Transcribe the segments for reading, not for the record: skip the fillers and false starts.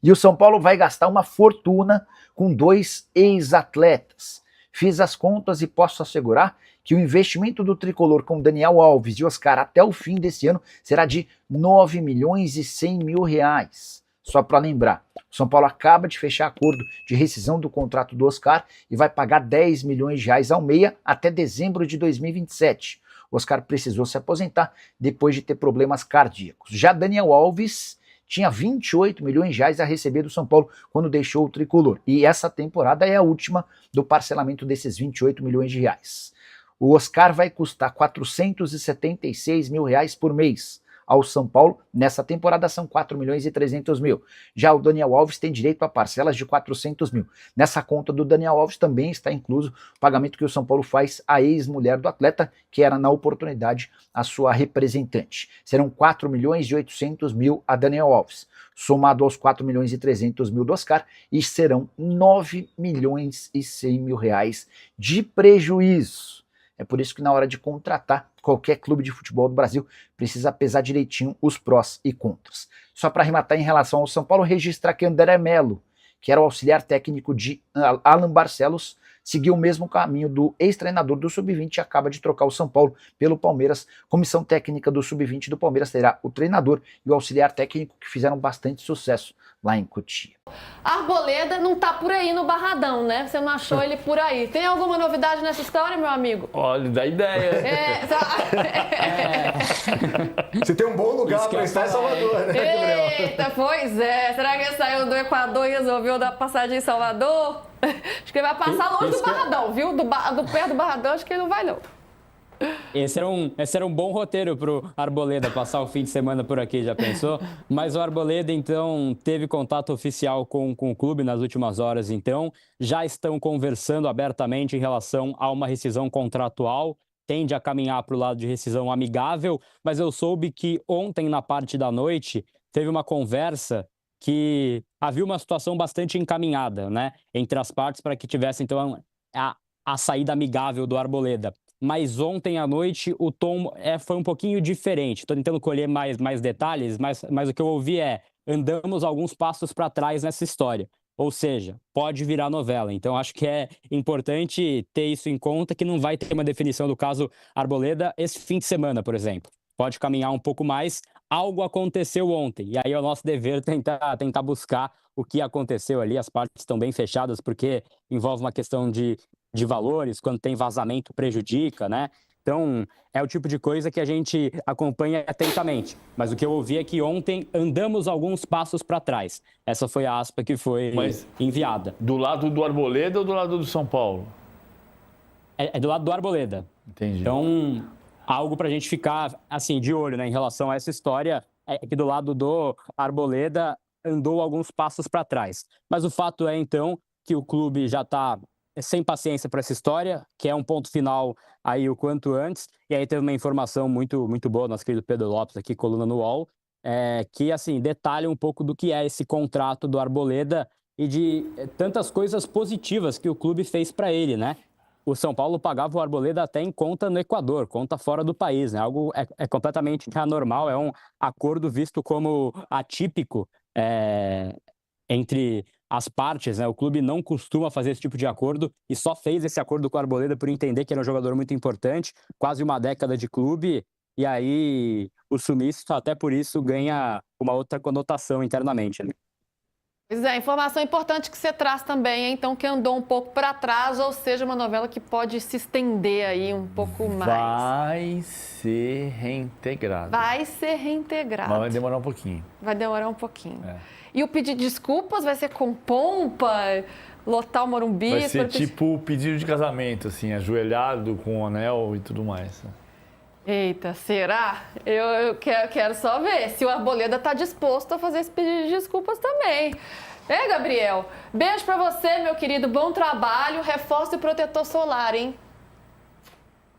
E o São Paulo vai gastar uma fortuna com 2 ex-atletas. Fiz as contas e posso assegurar que o investimento do tricolor com Daniel Alves e Oscar até o fim desse ano será de 9 milhões e 100 mil reais. Só para lembrar, o São Paulo acaba de fechar acordo de rescisão do contrato do Oscar e vai pagar 10 milhões de reais ao meia até dezembro de 2027. O Oscar precisou se aposentar depois de ter problemas cardíacos. Já Daniel Alves tinha 28 milhões de reais a receber do São Paulo quando deixou o tricolor. E essa temporada é a última do parcelamento desses 28 milhões de reais. O Oscar vai custar 476 mil reais por mês. Ao São Paulo, nessa temporada são 4 milhões e 300 mil. Já o Daniel Alves tem direito a parcelas de 400 mil. Nessa conta do Daniel Alves também está incluso o pagamento que o São Paulo faz à ex-mulher do atleta, que era na oportunidade a sua representante. Serão 4 milhões e 800 mil a Daniel Alves, somado aos 4 milhões e 300 mil do Oscar, e serão 9 milhões e 100 mil reais de prejuízo. É por isso que na hora de contratar qualquer clube de futebol do Brasil precisa pesar direitinho os prós e contras. Só para arrematar em relação ao São Paulo, registrar que André Melo, que era o auxiliar técnico de Alan Barcelos, seguiu o mesmo caminho do ex-treinador do Sub-20 e acaba de trocar o São Paulo pelo Palmeiras. Comissão técnica do Sub-20 do Palmeiras terá o treinador e o auxiliar técnico que fizeram bastante sucesso lá em Cotia. Arboleda não tá por aí no Barradão, né? Você não achou ele por aí. Tem alguma novidade nessa história, meu amigo? Olha, dá ideia. Você tem um bom lugar para estar em Salvador, né, Gabriel? Eita, pois é. Será que ele saiu do Equador e resolveu dar passagem em Salvador? Acho que ele vai passar longe do Barradão, viu? Do pé do Barradão, acho que ele não vai, não. Esse era um bom roteiro pro Arboleda passar o fim de semana por aqui, já pensou? Mas o Arboleda, então, teve contato oficial com o clube nas últimas horas, então. Já estão conversando abertamente em relação a uma rescisão contratual. Tende a caminhar para o lado de rescisão amigável, mas eu soube que ontem, na parte da noite, teve uma conversa que havia uma situação bastante encaminhada, né, entre as partes para que tivesse, então, a saída amigável do Arboleda. Mas ontem à noite o tom foi um pouquinho diferente. Estou tentando colher mais detalhes, mas o que eu ouvi andamos alguns passos para trás nessa história. Ou seja, pode virar novela. Então acho que é importante ter isso em conta, que não vai ter uma definição do caso Arboleda esse fim de semana, por exemplo. Pode caminhar um pouco mais. Algo aconteceu ontem. E aí é o nosso dever tentar buscar o que aconteceu ali. As partes estão bem fechadas, porque envolve uma questão de valores, quando tem vazamento prejudica, né? Então, é o tipo de coisa que a gente acompanha atentamente. Mas o que eu ouvi é que ontem andamos alguns passos para trás. Essa foi a aspa que foi enviada. Do lado do Arboleda ou do lado do São Paulo? É do lado do Arboleda. Entendi. Então, algo para a gente ficar assim de olho, né, em relação a essa história, é que do lado do Arboleda andou alguns passos para trás. Mas o fato é, então, que o clube já está sem paciência para essa história, que é um ponto final aí o quanto antes. E aí teve uma informação muito, muito boa, nosso querido Pedro Lopes aqui, coluna no UOL, que assim detalha um pouco do que é esse contrato do Arboleda e de tantas coisas positivas que o clube fez para ele, né? O São Paulo pagava o Arboleda até em conta no Equador, conta fora do país, né? Algo completamente anormal, é um acordo visto como atípico entre as partes, né? O clube não costuma fazer esse tipo de acordo e só fez esse acordo com o Arboleda por entender que era um jogador muito importante, quase uma década de clube, e aí o sumiço, até por isso, ganha uma outra conotação internamente, né? Pois é, informação importante que você traz também, hein? Então, que andou um pouco para trás, ou seja, uma novela que pode se estender aí um pouco mais. Vai ser reintegrado. Vai ser reintegrado. Mas vai demorar um pouquinho. Vai demorar um pouquinho. E o pedido de desculpas vai ser com pompa, lotar o Morumbi? Vai ser tipo o pedido de casamento, assim, ajoelhado com o anel e tudo mais. Eita, será? Eu quero só ver se o Arboleda está disposto a fazer esse pedido de desculpas também. Gabriel? Beijo pra você, meu querido. Bom trabalho. Reforce o protetor solar, hein?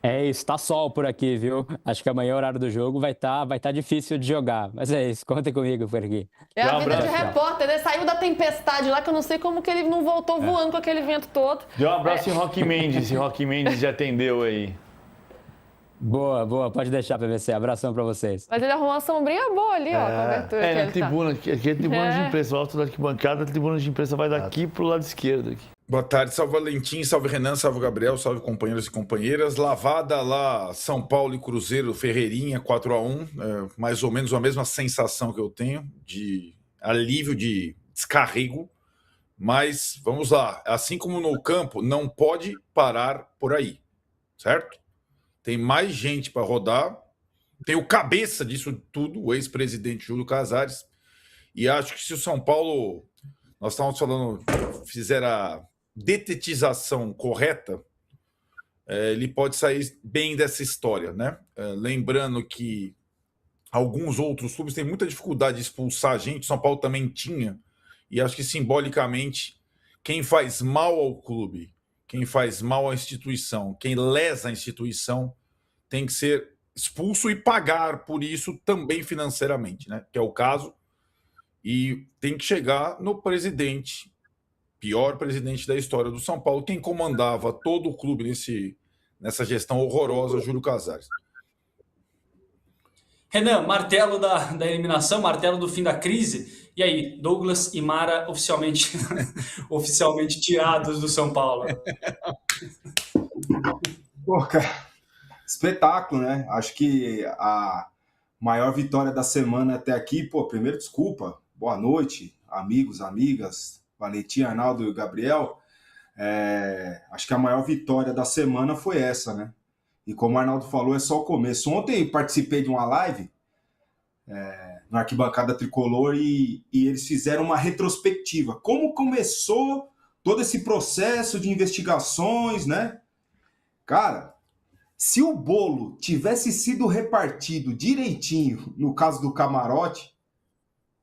É isso, tá sol por aqui, viu? Acho que amanhã, o horário do jogo, vai tá difícil de jogar. Mas é isso, contem comigo por aqui. É a vida de repórter, né? Saiu da tempestade lá, que eu não sei como que ele não voltou voando com aquele vento todo. Deu um abraço em Roque Mendes, se Roque Mendes já atendeu aí. Boa, pode deixar, PVC. Abração pra vocês. Mas ele arrumou uma sombrinha boa ali, ó, a cobertura que na ele tá. tribuna, aqui é tribuna de imprensa, o alto da arquibancada, a tribuna de imprensa vai daqui pro lado esquerdo. Aqui. Boa tarde, salve Valentim, salve Renan, salve Gabriel, salve companheiros e companheiras. Lavada lá, São Paulo e Cruzeiro, Ferreirinha, 4-1, mais ou menos a mesma sensação que eu tenho de alívio, de descarrego. Mas vamos lá, assim como no campo, não pode parar por aí, certo? Tem mais gente para rodar, tem o cabeça disso tudo, o ex-presidente Júlio Casares, e acho que se o São Paulo, nós estávamos falando, fizer a detetização correta, ele pode sair bem dessa história, né? Lembrando que alguns outros clubes têm muita dificuldade de expulsar a gente, o São Paulo também tinha, e acho que simbolicamente, quem faz mal ao clube, quem faz mal à instituição, quem lesa a instituição, tem que ser expulso e pagar por isso também financeiramente, né? Que é o caso. E tem que chegar no presidente, pior presidente da história do São Paulo, quem comandava todo o clube nessa gestão horrorosa, Júlio Casares. Renan, martelo da eliminação, martelo do fim da crise. E aí, Douglas e Mara oficialmente tirados do São Paulo. Pô, cara, espetáculo, né? Acho que a maior vitória da semana até aqui, primeiro desculpa, boa noite, amigos, amigas, Valentim, Arnaldo e Gabriel. Acho que a maior vitória da semana foi essa, né? E como o Arnaldo falou, é só o começo. Ontem participei de uma live na Arquibancada Tricolor e eles fizeram uma retrospectiva. Como começou todo esse processo de investigações, né? Cara, se o bolo tivesse sido repartido direitinho, no caso do camarote,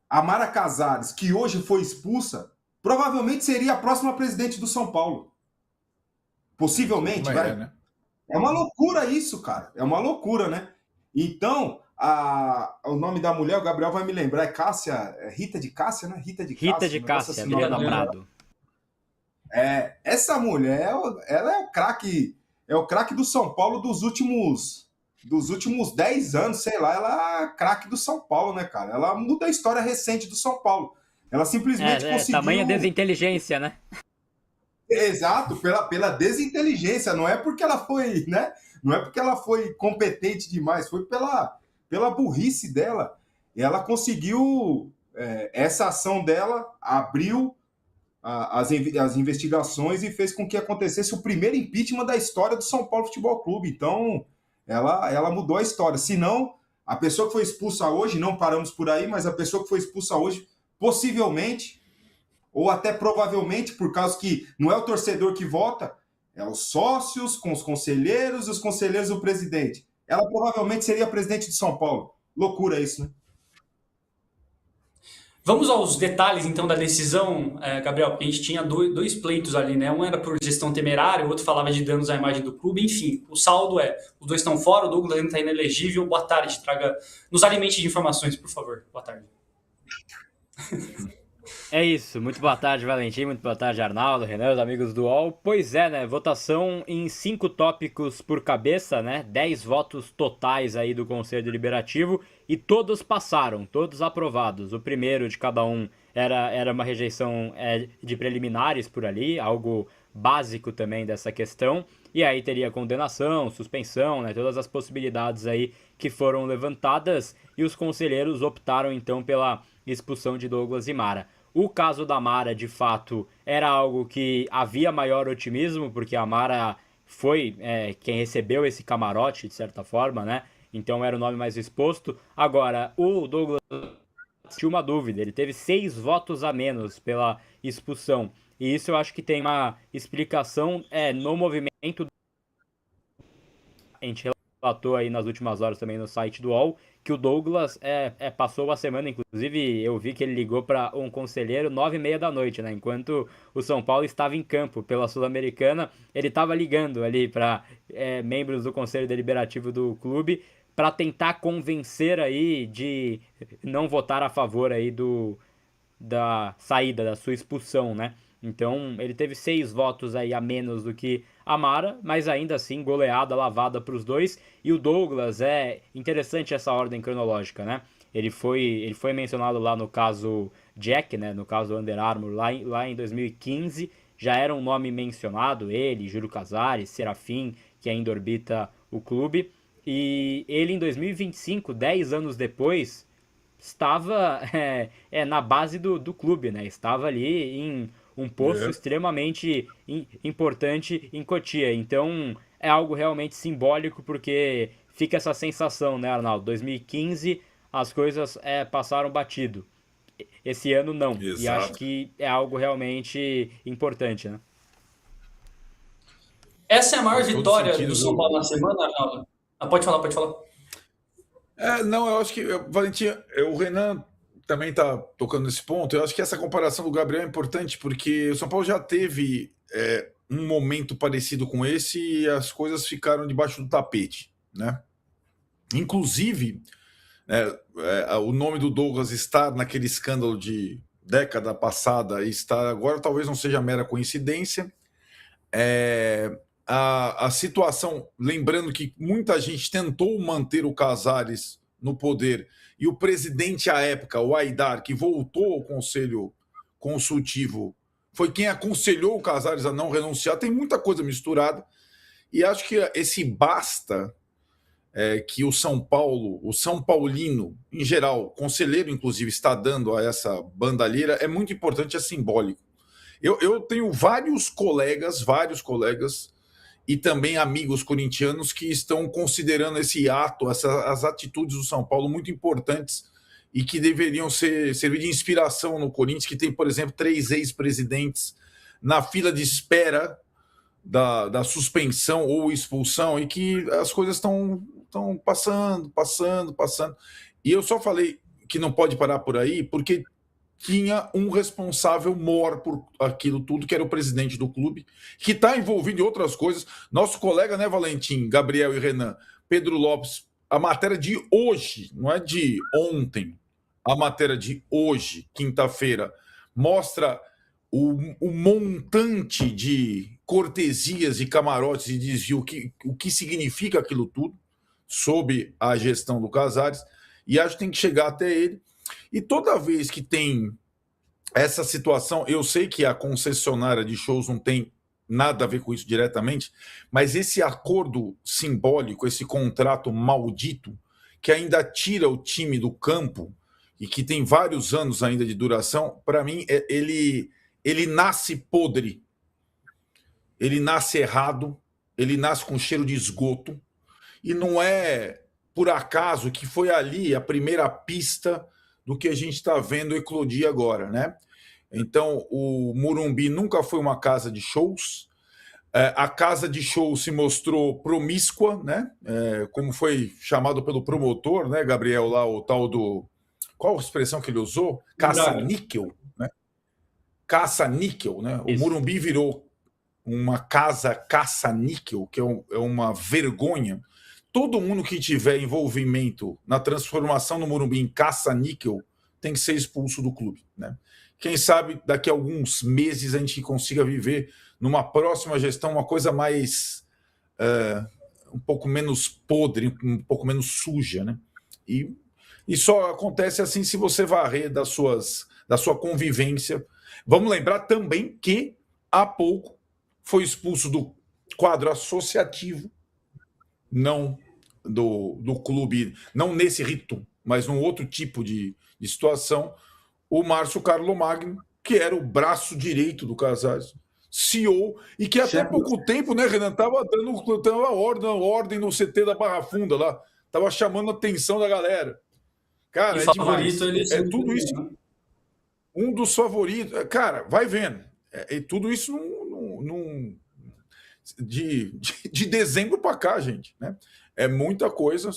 a Mara Casares, que hoje foi expulsa, provavelmente seria a próxima presidente do São Paulo. Possivelmente, vai. Né? É uma loucura isso, cara. É uma loucura, né? Então, o nome da mulher, o Gabriel vai me lembrar, é Cássia, Rita de Cássia, né? Rita de Cássia, Adriana Prado. Essa mulher, ela é o craque do São Paulo dos últimos 10 anos, sei lá, ela é craque do São Paulo, né, cara? Ela muda a história recente do São Paulo. Ela simplesmente conseguiu... Tamanha desinteligência, né? Exato, pela desinteligência, não é porque ela foi, né? Não é porque ela foi competente demais, foi pela burrice dela. Ela conseguiu, essa ação dela abriu as investigações e fez com que acontecesse o primeiro impeachment da história do São Paulo Futebol Clube. Então, ela mudou a história. Se não, a pessoa que foi expulsa hoje, não paramos por aí, mas a pessoa que foi expulsa hoje, possivelmente, ou até provavelmente, por causa que não é o torcedor que vota, é os sócios com os conselheiros e os conselheiros do presidente. Ela provavelmente seria a presidente de São Paulo. Loucura isso, né? Vamos aos detalhes, então, da decisão, Gabriel, porque a gente tinha dois pleitos ali, né? Um era por gestão temerária, o outro falava de danos à imagem do clube. Enfim, o saldo os dois estão fora, o Douglas ainda está inelegível. Boa tarde, nos alimente de informações, por favor. Boa tarde. É isso, muito boa tarde, Valentim, muito boa tarde, Arnaldo, Renan, os amigos do UOL. Pois é, né, votação em 5 tópicos por cabeça, né, 10 votos totais aí do Conselho Deliberativo e todos passaram, todos aprovados. O primeiro de cada um era uma rejeição de preliminares por ali, algo básico também dessa questão, e aí teria condenação, suspensão, né, todas as possibilidades aí que foram levantadas e os conselheiros optaram então pela expulsão de Douglas e Mara. O caso da Mara, de fato, era algo que havia maior otimismo, porque a Mara foi quem recebeu esse camarote, de certa forma, né? Então era o nome mais exposto. Agora, o Douglas tinha uma dúvida, ele teve 6 votos a menos pela expulsão. E isso eu acho que tem uma explicação no movimento. A gente relatou aí nas últimas horas também no site do UOL, que o Douglas passou a semana, inclusive eu vi que ele ligou para um conselheiro 9h30 da noite, né? Enquanto o São Paulo estava em campo pela Sul-Americana, ele estava ligando ali para membros do Conselho Deliberativo do clube para tentar convencer aí de não votar a favor aí da saída, da sua expulsão, né? Então, ele teve 6 votos aí a menos do que Amara, mas ainda assim, goleada, lavada para os dois. E o Douglas, é interessante essa ordem cronológica, né? Ele foi mencionado lá no caso Jack, né? No caso Under Armour, lá em 2015. Já era um nome mencionado, ele, Júlio Casares, Serafim, que ainda orbita o clube. E ele, em 2025, 10 anos depois, estava na base do clube, né? Estava ali em um posto extremamente importante em Cotia. Então, é algo realmente simbólico, porque fica essa sensação, né, Arnaldo? 2015, as coisas passaram batido. Esse ano, não. Exato. E acho que é algo realmente importante, né? Essa é a maior Faz todo vitória sentido, do São Paulo na semana, Arnaldo? Pode falar, pode falar. Não, eu acho que, Valentim, o Renan também está tocando nesse ponto. Eu acho que essa comparação do Gabriel é importante, porque o São Paulo já teve um momento parecido com esse e as coisas ficaram debaixo do tapete, né? Inclusive, o nome do Douglas estar naquele escândalo de década passada e estar agora talvez não seja mera coincidência. A situação, lembrando que muita gente tentou manter o Casares no poder, e o presidente à época, o Aidar, que voltou ao Conselho Consultivo, foi quem aconselhou o Casares a não renunciar. Tem muita coisa misturada, e acho que esse basta que o São Paulo, o São Paulino, em geral, conselheiro inclusive, está dando a essa bandalheira, é muito importante, é simbólico. Eu tenho vários colegas e também amigos corintianos que estão considerando esse ato, as atitudes do São Paulo muito importantes e que deveriam servir de inspiração no Corinthians, que tem, por exemplo, 3 ex-presidentes na fila de espera da suspensão ou expulsão, e que as coisas estão passando. E eu só falei que não pode parar por aí porque tinha um responsável maior por aquilo tudo, que era o presidente do clube, que está envolvido em outras coisas. Nosso colega, né, Valentim, Gabriel e Renan, Pedro Lopes, a matéria de hoje, não é de ontem, a matéria de hoje, quinta-feira, mostra o montante de cortesias e camarotes e desvio, o que significa aquilo tudo, sob a gestão do Casares, e acho que tem que chegar até ele. E toda vez que tem essa situação, eu sei que a concessionária de shows não tem nada a ver com isso diretamente, mas esse acordo simbólico, esse contrato maldito, que ainda tira o time do campo e que tem vários anos ainda de duração, para mim, ele nasce podre, ele nasce errado, ele nasce com cheiro de esgoto, e não é por acaso que foi ali a primeira pista do que a gente está vendo eclodir agora, né? Então, o Morumbi nunca foi uma casa de shows. A casa de shows se mostrou promíscua, né? Como foi chamado pelo promotor, né, Gabriel, lá o tal do... Qual a expressão que ele usou? Caça-níquel, né? Caça-níquel, né? O Morumbi virou uma casa caça-níquel, que é uma vergonha. Todo mundo que tiver envolvimento na transformação do Morumbi em caça-níquel tem que ser expulso do clube, né? Quem sabe daqui a alguns meses a gente consiga viver numa próxima gestão uma coisa mais um pouco menos podre, um pouco menos suja, né? E só acontece assim se você varrer da sua convivência. Vamos lembrar também que há pouco foi expulso do quadro associativo, não do clube, não nesse rito, mas num outro tipo de situação, o Márcio Carlomagno, que era o braço direito do Casares, CEO, e que até pouco tempo, né, Renan, estava dando ordem no CT da Barra Funda lá, estava chamando a atenção da galera. Cara, favorito, demais. Tudo isso, né? Um dos favoritos. Cara, vai vendo. E tudo isso de dezembro para cá, gente, né? É muita coisa.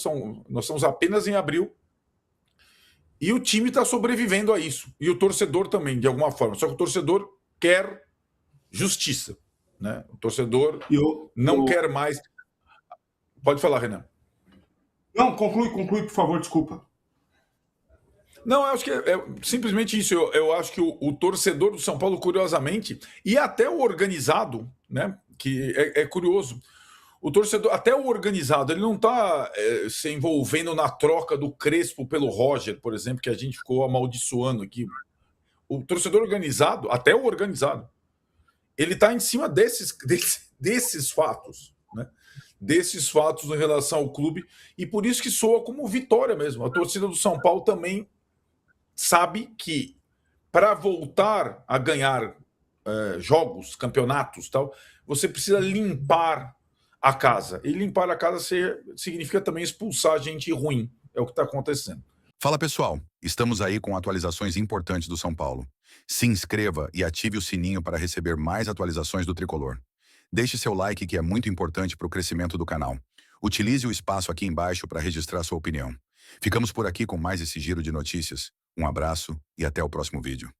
Nós estamos apenas em abril. E o time está sobrevivendo a isso. E o torcedor também, de alguma forma. Só que o torcedor quer justiça, né? O torcedor não quer mais... Pode falar, Renan. Não, conclui, por favor, desculpa. Não, eu acho que é simplesmente isso. Eu acho que o torcedor do São Paulo, curiosamente, e até o organizado, né? Que é curioso. O torcedor, até o organizado, ele não está se envolvendo na troca do Crespo pelo Roger, por exemplo, que a gente ficou amaldiçoando aqui. O torcedor organizado, até o organizado, ele está em cima desses fatos, né? Desses fatos em relação ao clube, e por isso que soa como vitória mesmo. A torcida do São Paulo também sabe que para voltar a ganhar jogos, campeonatos, tal, você precisa limpar a casa. E limpar a casa significa também expulsar gente ruim. É o que está acontecendo. Fala pessoal, estamos aí com atualizações importantes do São Paulo. Se inscreva e ative o sininho para receber mais atualizações do Tricolor. Deixe seu like, que é muito importante para o crescimento do canal. Utilize o espaço aqui embaixo para registrar sua opinião. Ficamos por aqui com mais esse giro de notícias. Um abraço e até o próximo vídeo.